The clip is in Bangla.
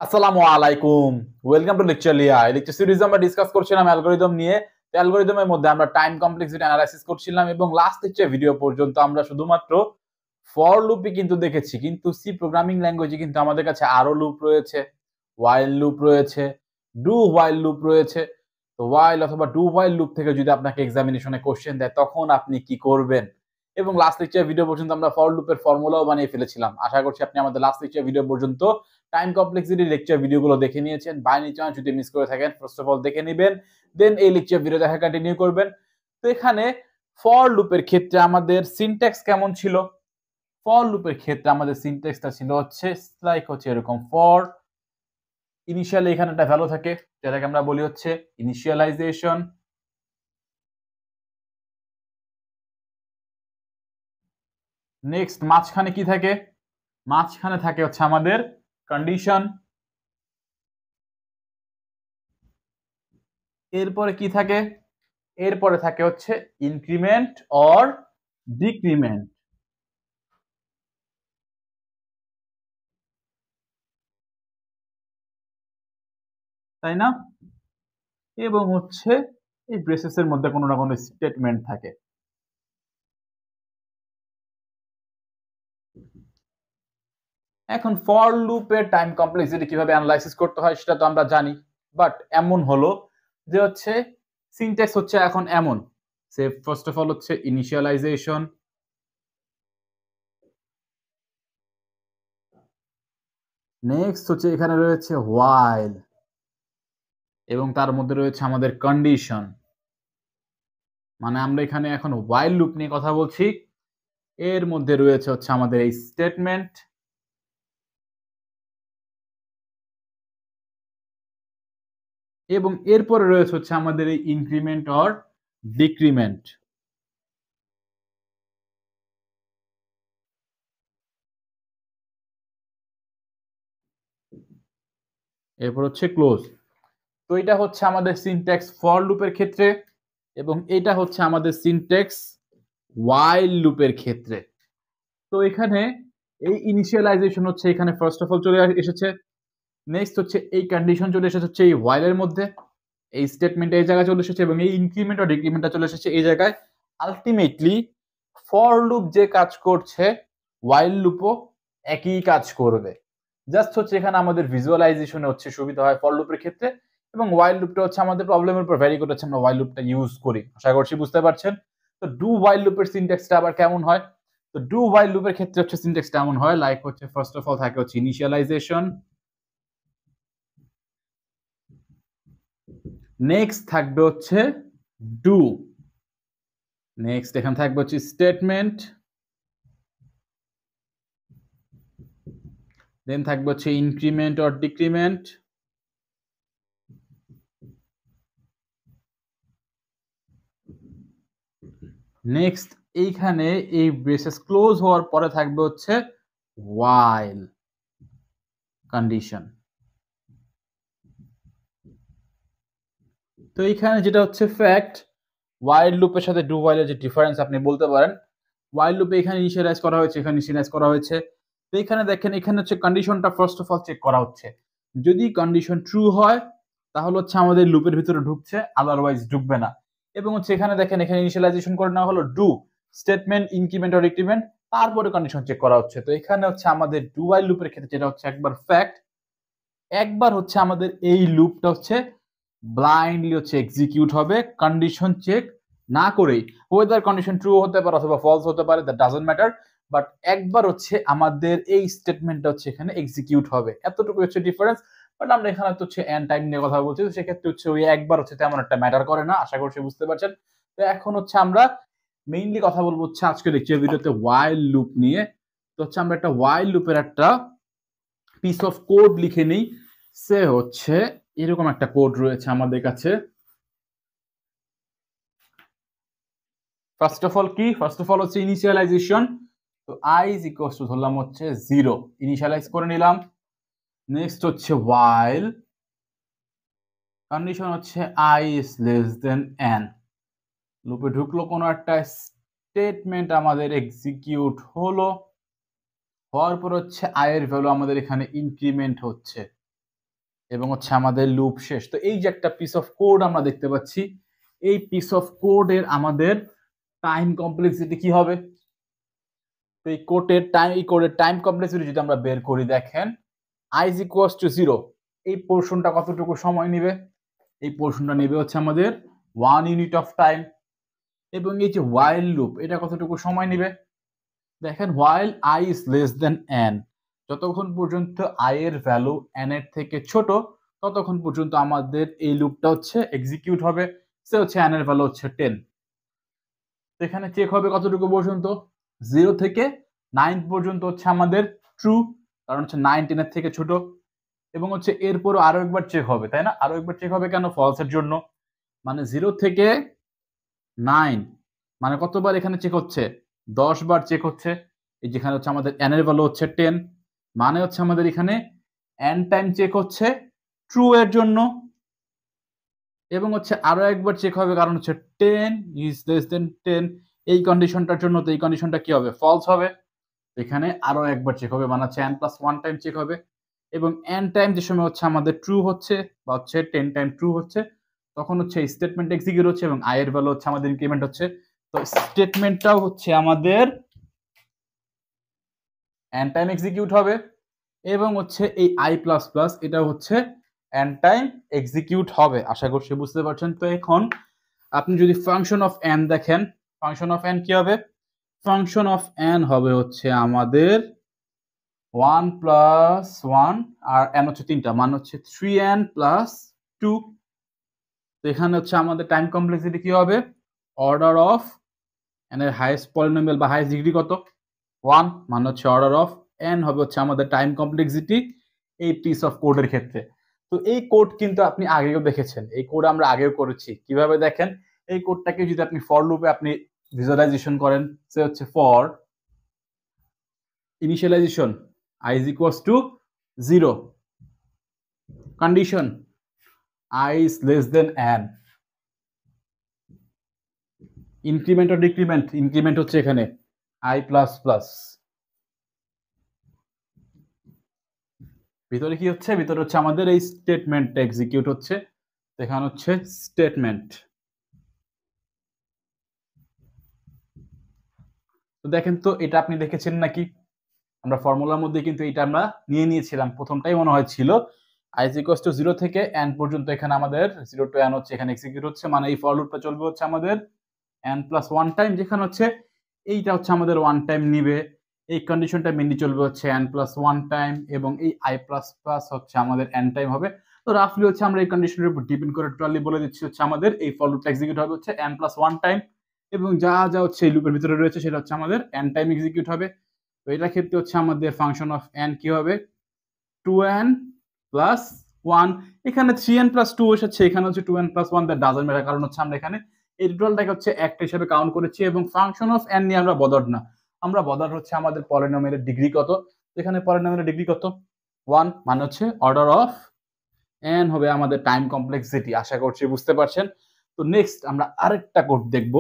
আসসালামু আলাইকুম। ওয়েলকাম টু লেকচারলিয়া। এই লেকচার সিরিজে আমরা ডিসকাস করছিলাম অ্যালগরিদম নিয়ে। তো অ্যালগরিদমের মধ্যে আমরা টাইম কমপ্লেক্সিটি অ্যানালাইসিস করছিলাম এবং লাস্ট লেকচার ভিডিও পর্যন্ত আমরা শুধুমাত্র ফর লুপই কিন্তু দেখেছি। কিন্তু সি প্রোগ্রামিং ল্যাঙ্গুয়েজে কিন্তু আমাদের কাছে আরো লুপ রয়েছে, হোয়াইল লুপ রয়েছে, ডু হোয়াইল লুপ রয়েছে। তো হোয়াইল অথবা ডু হোয়াইল লুপ থেকে যদি আপনাকে এক্সামিনেশনে কোশ্চেন দেয় তখন আপনি কি করবেন? এবং লাস্ট লেকচার ভিডিও পর্যন্ত আমরা ফর লুপের ফর্মুলাও বানিয়ে ফেলেছিলাম। আশা করছি আপনি আমাদের লাস্ট লেকচার ভিডিও পর্যন্ত টাইম কমপ্লেক্সিটি লেকচার ভিডিওগুলো দেখে নিয়েছেন। বাই এনি চান্স যদি মিস করে থাকেন ফার্স্ট অফ অল দেখে নেবেন, দেন এই লেকচার ভিডিও দেখা কন্টিনিউ করবেন। তো এখানে ফর লুপের ক্ষেত্রে আমাদের সিনট্যাক্স কেমন ছিল? ফর লুপের ক্ষেত্রে আমাদের সিনট্যাক্সটা ছিল হচ্ছে লাইক হচ্ছে এরকম, ফর ইনিশিয়ালি এখানে একটা ভ্যালু থাকে যেটাকে আমরা বলি হচ্ছে ইনিশিয়ালাইজেশন। নেক্সট মাঝখানে কি থাকে? মাঝখানে থাকে হচ্ছে আমাদের কন্ডিশন। এরপরে কি থাকে? এরপরে থাকে হচ্ছে ইনক্রিমেন্ট অর ডিক্রিমেন্ট, তাই না? এবং হচ্ছে এই ব্রেসেসের মধ্যে কোনো না কোনো স্টেটমেন্ট থাকে। এখন ফর লুপের টাইম কমপ্লেক্সিটি কিভাবে অ্যানালাইসিস করতে হয় সেটা তো আমরা জানি, বাট এমন হলো যে হচ্ছে সিনট্যাক্স হচ্ছে এখন এমন, সে ফার্স্ট অফ অল হচ্ছে ইনিশিয়ালাইজেশন, নেক্সট হচ্ছে এখানে রয়েছে হোয়াইল, এবং তার মধ্যে রয়েছে আমাদের কন্ডিশন। মানে আমরা এখানে এখন হোয়াইল লুপ নিয়ে কথা বলছি, এর মধ্যে রয়েছে হচ্ছে আমাদের এই স্টেটমেন্ট, এবং এরপরে রয়েছে হচ্ছে আমাদের এই ইনক্রিমেন্ট অর ডিক্রিমেন্ট। এরপর হচ্ছে ক্লোজ। তো এটা হচ্ছে আমাদের সিনট্যাক্স ফর লুপের ক্ষেত্রে, এবং এটা হচ্ছে আমাদের সিনট্যাক্স হোয়াইল লুপের ক্ষেত্রে। তো এখানে এই ইনিশিয়ালাইজেশন হচ্ছে এখানে ফার্স্ট অফ অল চলে এসেছে, নেক্সট হচ্ছে এই কন্ডিশন চলে এসেছে হচ্ছে এই হোয়াইলের মধ্যে, এই স্টেটমেন্ট এই জায়গায় চলে এসেছে, এবং এই ইনক্রিমেন্ট আর ডিক্রিমেন্টটা চলে এসেছে এই জায়গায়। আলটিমেটলি ফর লুপ যে কাজ করছে হোয়াইল লুপও একই কাজ করবে, জাস্ট হচ্ছে এখানে আমাদের ভিজুয়ালাইজেশনে হচ্ছে সুবিধা হয় ফর লুপের ক্ষেত্রে, এবং হোয়াইল লুপটা হচ্ছে আমাদের প্রবলেমের উপর ভ্যারি করে হচ্ছে আমরা হোয়াইল লুপটা ইউজ করি। আশা করছি বুঝতে পারছেন। তো ডু হোয়াইল লুপের সিনট্যাক্সটা আবার কেমন হয়? তো ডু হোয়াইল লুপের ক্ষেত্রে হচ্ছে সিনট্যাক্সটা এমন হয়, লাইক হচ্ছে ফার্স্ট অফ অল থাকে হচ্ছে ইনিশিয়ালাইজেশন, নেক্সট থাকবে হচ্ছে ডু, নেক্সট এখানে থাকবে হচ্ছে স্টেটমেন্ট, দেন থাকবে হচ্ছে ইনক্রিমেন্ট অর ডিক্রিমেন্ট, নেক্সট এইখানে এই ব্রেসেস ক্লোজ হওয়ার পরে থাকবে হচ্ছে while কন্ডিশন। তো এইখানে যেটা হচ্ছে ফ্যাক্ট, while লুপের সাথে ডু while যে ডিফারেন্স আপনি বলতে পারেন, while লুপে এখানে ইনিশিয়ালাইজ করা হয়েছে, এখানে ইনিশিয়ালাইজ করা হয়েছে। তো এখানে দেখেন এখানে হচ্ছে কন্ডিশনটা ফার্স্ট অফ অল চেক করা হচ্ছে, যদি কন্ডিশন ট্রু হয় তাহলে হচ্ছে আমাদের লুপের ভিতরে ঢুকছে, আদারওয়াইজ ঢুকবে না। এবং হচ্ছে এখানে দেখেন এখানে ইনিশিয়ালাইজেশন করে নেওয়া হলো do, statement, increment or decrement, তারপরে কন্ডিশন চেক করা হচ্ছে। তো এখানে হচ্ছে আমাদের ডু while লুপের ক্ষেত্রে যেটা হচ্ছে একবার ফ্যাক্ট, একবার হচ্ছে আমাদের এই লুপটা হচ্ছে ব্লাইন্ডলি হচ্ছে এক্সিকিউট হবে কন্ডিশন চেক না করেই, ওয়েদার কন্ডিশন ট্রু হতে পারে অথবা ফলস হতে পারে, দ্যাট ডাজন্ট ম্যাটার, বাট একবার হচ্ছে আমাদের এই স্টেটমেন্টটা হচ্ছে এখানে এক্সিকিউট হবে, এতটুকু হচ্ছে ডিফারেন্স। বাট আমরা এখানে তো হচ্ছে এন্ড টাইম নিয়ে কথা বলছি, তো সেক্ষেত্রে হচ্ছে ওই একবার হচ্ছে তেমন একটা ম্যাটার করে না, আশা করছি বুঝতে পারছেন। তো এখন হচ্ছে আমরা মেইনলি কথা বলবো হচ্ছে আজকে লেকচার ভিডিওতে হোয়াইল লুপ নিয়ে। তো হচ্ছে আমরা একটা হোয়াইল লুপের একটা পিস অফ কোড লিখে নিই। সে হচ্ছে এরকম একটা কোড রয়েছে আমাদের কাছে। ফার্স্ট অফ অল কি? ফার্স্ট অফ অল হচ্ছে ইনিশিয়ালাইজেশন। তো আই ইজ ইকুয়ালস টু ধরলাম হচ্ছে 0, ইনিশিয়ালাইজ করে নিলাম। নেক্সট হচ্ছে while কন্ডিশন হচ্ছে i is less than n, লুপে ঢুকলো কোনো একটা স্টেটমেন্ট আমাদের এক্সিকিউট হলো, হওয়ার পর হচ্ছে i এর ভ্যালু আমাদের এখানে ইনক্রিমেন্ট হচ্ছে, এবং হচ্ছে আমাদের লুপ শেষ। তো এই যে একটা পিস অফ কোড আমরা দেখতে পাচ্ছি, এই পিস অফ কোডের আমাদের টাইম কমপ্লেক্সিটি কি হবে? তো এই কোডের টাইম কমপ্লেক্সিটি যদি আমরা বের করি, দেখেন i is equals to 0, এই পোর্শনটা কতটুকু সময় নেবে? এই পোর্শনটা নেবে হচ্ছে আমাদের 1 ইউনিট অফ টাইম। এবং এই যে while লুপ, এটা কতটুকু সময় নেবে? দেখেন while i is less than n, যতক্ষণ পর্যন্ত i এর ভ্যালু n এর থেকে ছোট ততক্ষণ পর্যন্ত আমাদের এই লুপটা হচ্ছে এক্সিকিউট হবে। সে হচ্ছে n এর ভ্যালু হচ্ছে 10। এখানে চেক হবে কতটুকু পর্যন্ত? 0 থেকে 9 পর্যন্ত হচ্ছে আমাদের ট্রু, কারণ হচ্ছে 9 10 এর থেকে ছোট। এবং হচ্ছে এরপরও আরো একবার চেক হবে, তাই না? আরো একবার চেক হবে কেন? ফলসের জন্য। মানে 0 থেকে 9 মানে কতবার এখানে চেক হচ্ছে? 10 বার চেক হচ্ছে। এই যেখানে হচ্ছে আমাদের n এর ভ্যালু হচ্ছে 10, মানে হচ্ছে আমাদের এখানে n টাইম চেক হচ্ছে ট্রু এর জন্য। এবং হচ্ছে আরো একবার চেক হবে, কারণ হচ্ছে 10 is less than 10, এই কন্ডিশনটার জন্য। তো এই কন্ডিশনটা কি হবে? ফলস হবে। এখানে আরো একবার চেক হবে, মানে হচ্ছে n+1 টাইম চেক হবে। এবং n টাইম যে সময় হচ্ছে আমাদের ট্রু হচ্ছে বা হচ্ছে 10 টাইম ট্রু হচ্ছে, তখন হচ্ছে স্টেটমেন্ট এক্সিকিউট হচ্ছে এবং i এর ভ্যালু হচ্ছে আমাদের ইনক্রিমেন্ট হচ্ছে। তো স্টেটমেন্টটাও হচ্ছে আমাদের n টাইম এক্সিকিউট হবে। এবং হচ্ছে এই i++ এটাও হচ্ছে n টাইম এক্সিকিউট হবে। আশা করছি বুঝতে পারছেন। তো এখন আপনি যদি ফাংশন অফ n দেখেন, ফাংশন অফ n কি হবে? ফাংশন অফ n হবে হচ্ছে আমাদের 1 + 1 আর n হচ্ছে 3টা, মানে হচ্ছে 3n + 2। তো এখানে হচ্ছে আমাদের টাইম কমপ্লেক্সিটি কি হবে? অর্ডার অফ n এর হাইয়েস্ট পলিনোমিয়াল বা হাইয়েস্ট ডিগ্রি কত? 1, মানে হচ্ছে অর্ডার অফ n হবে হচ্ছে আমাদের টাইম কমপ্লেক্সিটি এই পিস অফ কোডের ক্ষেত্রে। তো এই কোড কিন্তু আপনি আগেও দেখেছেন, এই কোড আমরা আগেও করেছি। কিভাবে দেখেন? এই কোডটাকে যদি আপনি ফর লুপে আপনি ভিজুয়ালাইজেশন করেন, সে হচ্ছে for initialisation i is equals to 0, condition i is less than n, increment ও ডিক্রিমেন্ট, ইনক্রিমেন্ট হচ্ছে এখানে i++, ভিতরে কি হচ্ছে? ভিতরে হচ্ছে আমাদের এই স্টেটমেন্ট এক্সিকিউট হচ্ছে। এখানে হচ্ছে স্টেটমেন্ট। তো দেখেন তো, এটা আপনি দেখেছেন নাকি? আমরা ফর্মুলার মধ্যে কিন্তু এটা আমরা নিয়ে নিয়েছিলাম, প্রথমটাই মনে হয় ছিল i is equals to 0 থেকে n পর্যন্ত। এখানে আমাদের 0 to n হচ্ছে এখানে এক্সিকিউট হচ্ছে, মানে এই ফর লুপটা চলবে হচ্ছে আমাদের n+1 টাইম, যেখানে হচ্ছে এইটা হচ্ছে আমাদের 1 টাইম নিবে। এই কন্ডিশনটা মেনলি চলবে হচ্ছে n+1 টাইম, এবং এই i++ হচ্ছে আমাদের n টাইম হবে। তো রাফলি হচ্ছে আমরা এই কন্ডিশনের উপর ডিপেন্ড করে টোটালি বলে দিচ্ছি হচ্ছে আমাদের এই ফর লুপটা এক্সিকিউট হবে হচ্ছে n+1 টাইম, এবং যা যা হচ্ছে এই লুপের ভিতরে রয়েছে সেটা হচ্ছে আমাদের n টাইম এক্সিকিউট হবে। তো এটার ক্ষেত্রে হচ্ছে আমাদের ফাংশন অফ n কি হবে? 2n + 1। এখানে 3n + 2 এসেছে, এখানে হচ্ছে 2n + 1, দ্যাট ডাজন্ট ম্যাটার, কারণ হচ্ছে আমরা এখানে এই টোটালটাকে হচ্ছে একটা হিসেবে কাউন্ট করেছি। এবং ফাংশন অফ n নিয়ে আমরা বদার্ড না, আমরা বদার্ড হচ্ছে আমাদের পলিনোমিয়ালের ডিগ্রি কত। এখানে পলিনোমিয়ালের ডিগ্রি কত? 1, মানে হচ্ছে অর্ডার অফ n হবে আমাদের টাইম কমপ্লেক্সিটি। আশা করছি বুঝতে পারছেন। তো নেক্সট আমরা আরেকটা কোড দেখব।